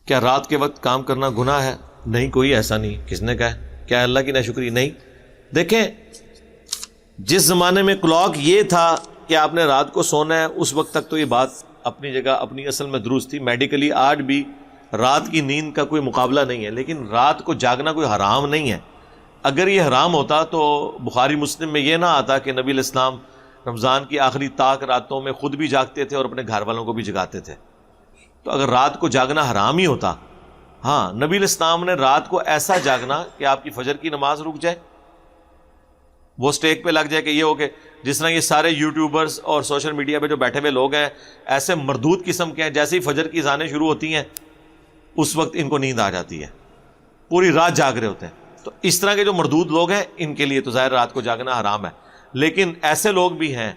کیا رات کے وقت کام کرنا گناہ ہے؟ نہیں، کوئی ایسا نہیں. کس نے کہا؟ کیا اللہ کی ناشکری؟ نہیں. دیکھیں، جس زمانے میں کلاک یہ تھا کہ آپ نے رات کو سونا ہے، اس وقت تک تو یہ بات اپنی جگہ اپنی اصل میں درست تھی. میڈیکلی آج بھی رات کی نیند کا کوئی مقابلہ نہیں ہے، لیکن رات کو جاگنا کوئی حرام نہیں ہے. اگر یہ حرام ہوتا تو بخاری مسلم میں یہ نہ آتا کہ نبی علیہ السلام رمضان کی آخری طاق راتوں میں خود بھی جاگتے تھے اور اپنے گھر والوں کو بھی جگاتے تھے. تو اگر رات کو جاگنا حرام ہی ہوتا، ہاں، نبی علیہ السلام نے رات کو ایسا جاگنا کہ آپ کی فجر کی نماز رک جائے، وہ سٹیک پہ لگ جائے کہ یہ ہو کہ جس طرح یہ سارے یوٹیوبرز اور سوشل میڈیا پہ جو بیٹھے ہوئے لوگ ہیں ایسے مردود قسم کے ہیں، جیسے ہی فجر کی اذانیں شروع ہوتی ہیں اس وقت ان کو نیند آ جاتی ہے، پوری رات جاگ رہے ہوتے ہیں. تو اس طرح کے جو مردود لوگ ہیں ان کے لیے تو ظاہر رات کو جاگنا حرام ہے. لیکن ایسے لوگ بھی ہیں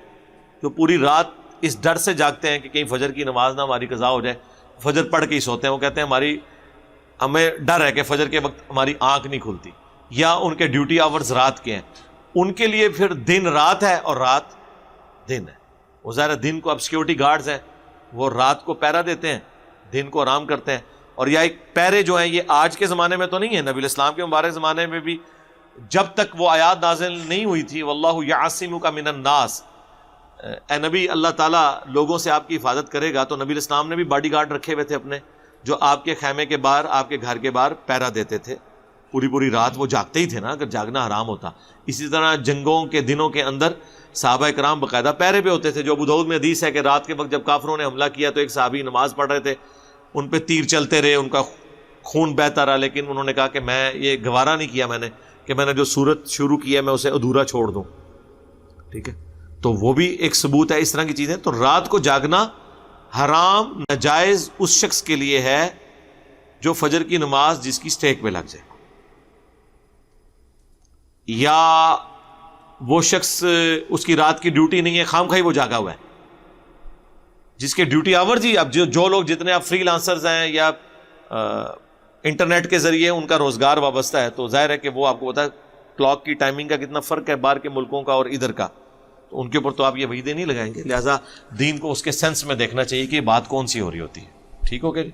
جو پوری رات اس ڈر سے جاگتے ہیں کہ کہیں فجر کی نماز نہ ہماری قضا ہو جائے، فجر پڑھ کے ہی سوتے ہیں. وہ کہتے ہیں ہمیں ڈر ہے کہ فجر کے وقت ہماری آنکھ نہیں کھلتی، یا ان کے ڈیوٹی آورز رات کے ہیں. ان کے لیے پھر دن رات ہے اور رات دن ہے. وہ ظاہر دن کو اب سیکیورٹی گارڈز ہیں، وہ رات کو پہرا دیتے ہیں، دن کو آرام کرتے ہیں. اور یہ ایک پہرے جو ہیں یہ آج کے زمانے میں تو نہیں ہے، نبی علیہ السلام کے مبارک زمانے میں بھی جب تک وہ آیات نازل نہیں ہوئی تھی واللہ یعصمک من الناس، اے نبی اللہ تعالیٰ لوگوں سے آپ کی حفاظت کرے گا، تو نبی علیہ السلام نے بھی باڈی گارڈ رکھے ہوئے تھے اپنے، جو آپ کے خیمے کے باہر، آپ کے گھر کے باہر پہرا دیتے تھے. پوری رات وہ جاگتے ہی تھے نا، اگر جاگنا حرام ہوتا. اسی طرح جنگوں کے دنوں کے اندر صحابہ کرام باقاعدہ پہرے پہ ہوتے تھے. جو ابو داؤد میں حدیث ہے کہ رات کے وقت جب کافروں نے حملہ کیا تو ایک صحابی نماز پڑھ رہے تھے، ان پہ تیر چلتے رہے، ان کا خون بہتا رہا، لیکن انہوں نے کہا کہ میں یہ گوارا نہیں کیا، میں نے جو سورت شروع کی ہے میں اسے ادھورا چھوڑ دوں. ٹھیک ہے، تو وہ بھی ایک ثبوت ہے اس طرح کی چیزیں. تو رات کو جاگنا حرام ناجائز اس شخص کے لیے ہے جو فجر کی نماز جس کی سٹیک پہ لگ جائے، یا وہ شخص اس کی رات کی ڈیوٹی نہیں ہے، خام خواہی وہ جاگا ہوا ہے، جس کے ڈیوٹی آورز ہی اب جو لوگ جتنے آپ فری لانسرز ہیں یا انٹرنیٹ کے ذریعے ان کا روزگار وابستہ ہے، تو ظاہر ہے کہ وہ آپ کو پتا ہے کلاک کی ٹائمنگ کا کتنا فرق ہے باہر کے ملکوں کا اور ادھر کا، تو ان کے اوپر تو آپ یہ وعیدیں نہیں لگائیں گے. لہٰذا دین کو اس کے سینس میں دیکھنا چاہیے کہ یہ بات کون سی ہو رہی ہوتی ہے. ٹھیک ہو گیا جی؟